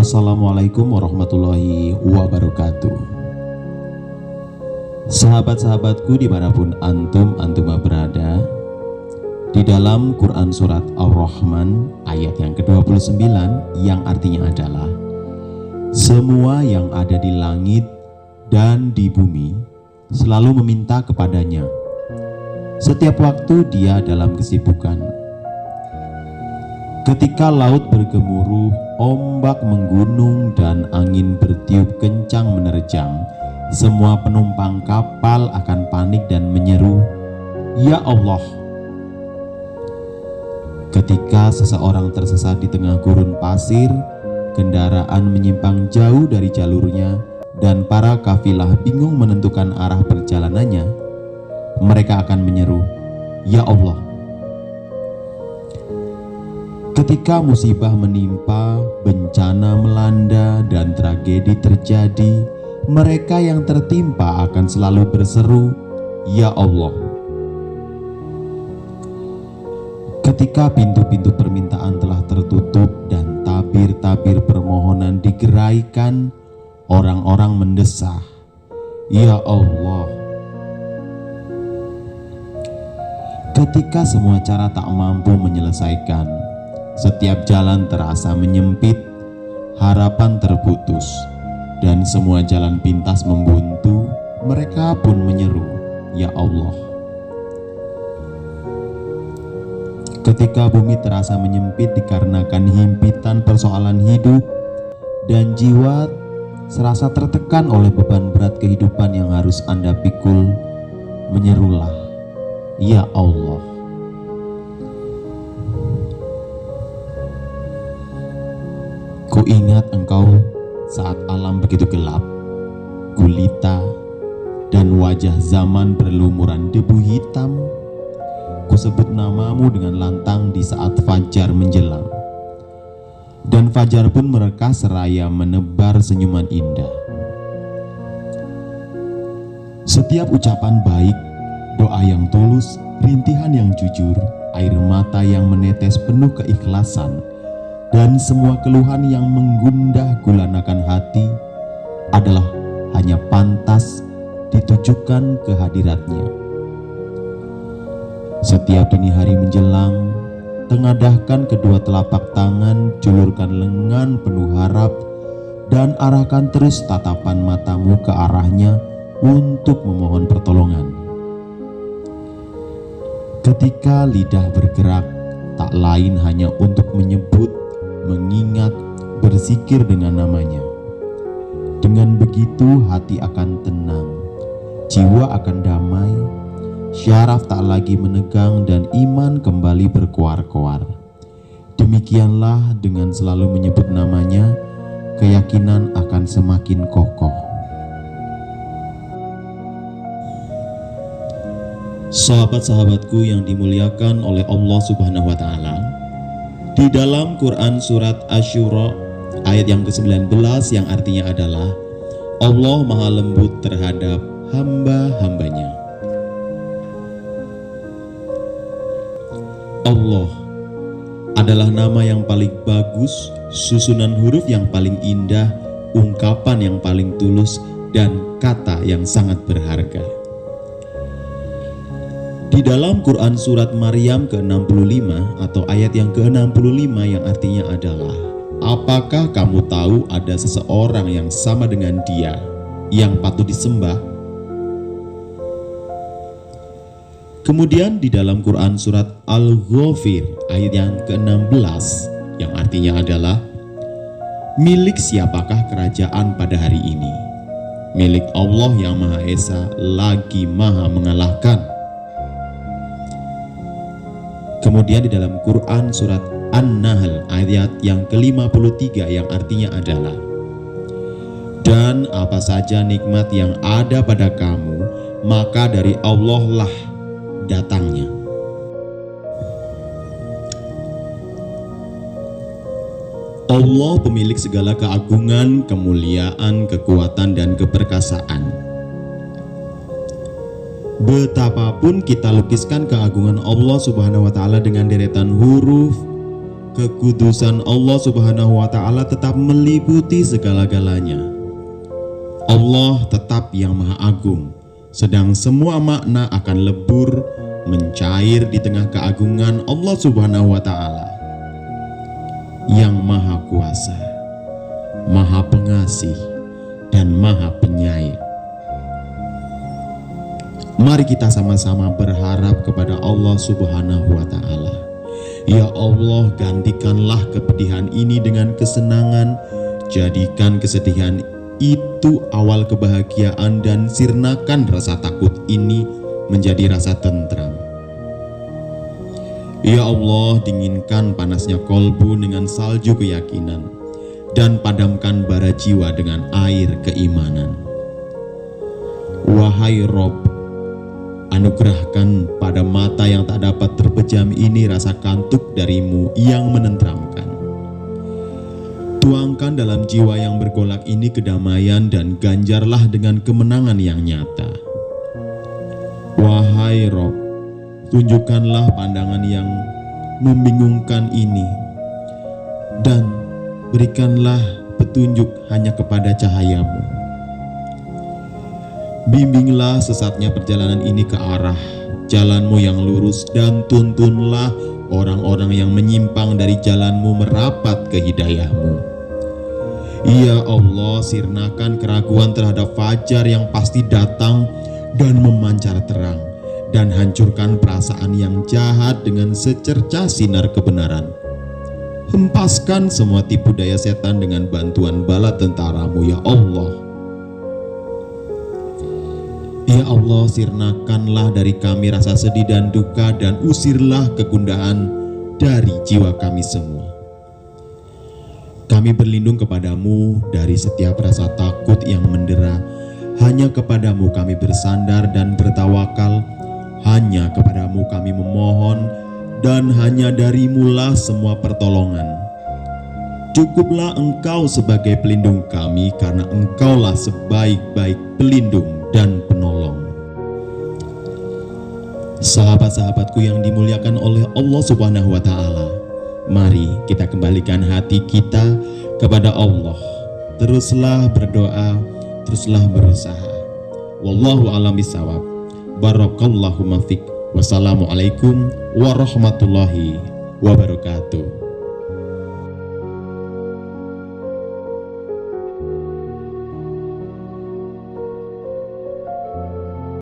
Assalamualaikum warahmatullahi wabarakatuh. Sahabat-sahabatku dimanapun antum berada, di dalam Quran surat Ar-Rahman ayat yang ke-29 yang artinya adalah semua yang ada di langit dan di bumi selalu meminta kepadanya. Setiap waktu dia dalam kesibukan. Ketika laut bergemuruh, ombak menggunung dan angin bertiup kencang menerjang, semua penumpang kapal akan panik dan menyeru, "Ya Allah!" Ketika seseorang tersesat di tengah gurun pasir, kendaraan menyimpang jauh dari jalurnya, dan para kafilah bingung menentukan arah perjalanannya, mereka akan menyeru, "Ya Allah!" Ketika musibah menimpa, bencana melanda, dan tragedi terjadi, mereka yang tertimpa akan selalu berseru, "Ya Allah!" Ketika pintu-pintu permintaan telah tertutup dan tabir-tabir permohonan digeraikan, orang-orang mendesah, "Ya Allah!" Ketika semua cara tak mampu menyelesaikan, setiap jalan terasa menyempit, harapan terputus, dan semua jalan pintas membuntu, mereka pun menyeru, "Ya Allah!" Ketika bumi terasa menyempit dikarenakan himpitan persoalan hidup, dan jiwa serasa tertekan oleh beban berat kehidupan yang harus Anda pikul, menyerulah, "Ya Allah!" Ku ingat engkau saat alam begitu gelap, gulita, dan wajah zaman berlumuran debu hitam. Ku sebut namamu dengan lantang di saat fajar menjelang, dan fajar pun mereka seraya menebar senyuman indah. Setiap ucapan baik, doa yang tulus, rintihan yang jujur, air mata yang menetes penuh keikhlasan, dan semua keluhan yang menggundah gulanakan hati adalah hanya pantas ditujukan ke hadiratnya. Setiap dini hari menjelang, tengadahkan kedua telapak tangan, julurkan lengan penuh harap, dan arahkan terus tatapan matamu ke arahnya untuk memohon pertolongan. Ketika lidah bergerak, tak lain hanya untuk menyebut, mengingat, berzikir dengan namanya. Dengan begitu hati akan tenang, jiwa akan damai, syaraf tak lagi menegang, dan iman kembali berkoar-koar. Demikianlah dengan selalu menyebut namanya, keyakinan akan semakin kokoh. Sahabat-sahabatku yang dimuliakan oleh Allah Subhanahu wa Ta'ala, di dalam Quran surat Asy-Syura ayat yang ke-19 yang artinya adalah Allah maha lembut terhadap hamba-hambanya. Allah adalah nama yang paling bagus, susunan huruf yang paling indah, ungkapan yang paling tulus, dan kata yang sangat berharga. Di dalam Quran surat Maryam ke-65 atau ayat yang ke-65 yang artinya adalah, apakah kamu tahu ada seseorang yang sama dengan dia yang patut disembah? Kemudian di dalam Quran surat Al-Ghafir ayat yang ke-16 yang artinya adalah, milik siapakah kerajaan pada hari ini? Milik Allah yang Maha Esa lagi Maha mengalahkan. Kemudian di dalam Quran surat An-Nahl ayat yang ke-53 yang artinya adalah, dan apa saja nikmat yang ada pada kamu, maka dari Allah lah datangnya. Allah pemilik segala keagungan, kemuliaan, kekuatan, dan keperkasaan. Betapapun kita lukiskan keagungan Allah Subhanahu wa Ta'ala dengan deretan huruf, kekudusan Allah Subhanahu wa Ta'ala tetap meliputi segala-galanya. Allah tetap yang Maha Agung, sedang semua makna akan lebur mencair di tengah keagungan Allah Subhanahu wa Ta'ala yang Maha Kuasa, Maha Pengasih, dan Maha Penyayang. Mari kita sama-sama berharap kepada Allah Subhanahu wa Ta'ala. Ya Allah, gantikanlah kepedihan ini dengan kesenangan, jadikan kesedihan itu awal kebahagiaan, dan sirnakan rasa takut ini menjadi rasa tentram. Ya Allah, dinginkan panasnya kolbu dengan salju keyakinan, dan padamkan bara jiwa dengan air keimanan. Wahai Rob, anugerahkan pada mata yang tak dapat terpejam ini rasa kantuk darimu yang menenteramkan. Tuangkan dalam jiwa yang bergolak ini kedamaian, dan ganjarlah dengan kemenangan yang nyata. Wahai Rob, tunjukkanlah pandangan yang membingungkan ini, dan berikanlah petunjuk hanya kepada cahayamu. Bimbinglah sesatnya perjalanan ini ke arah jalanmu yang lurus, dan tuntunlah orang-orang yang menyimpang dari jalanmu merapat ke hidayahmu. Ya Allah, sirnakan keraguan terhadap fajar yang pasti datang dan memancar terang, dan hancurkan perasaan yang jahat dengan secercah sinar kebenaran. Hempaskan semua tipu daya setan dengan bantuan bala tentaramu, ya Allah. Ya Allah, sirnakanlah dari kami rasa sedih dan duka, dan usirlah kegundahan dari jiwa kami semua. Kami berlindung kepadamu dari setiap rasa takut yang mendera. Hanya kepadamu kami bersandar dan bertawakal. Hanya kepadamu kami memohon, dan hanya darimulah semua pertolongan. Cukuplah Engkau sebagai pelindung kami, karena Engkaulah sebaik-baik pelindung dan penolong. Sahabat-sahabatku yang dimuliakan oleh Allah Subhanahu wa Ta'ala, mari kita kembalikan hati kita kepada Allah. Teruslah berdoa, teruslah berusaha. Wallahu a'lam bishawab. Barakallahu fiik. Wassalamualaikum warahmatullahi wabarakatuh.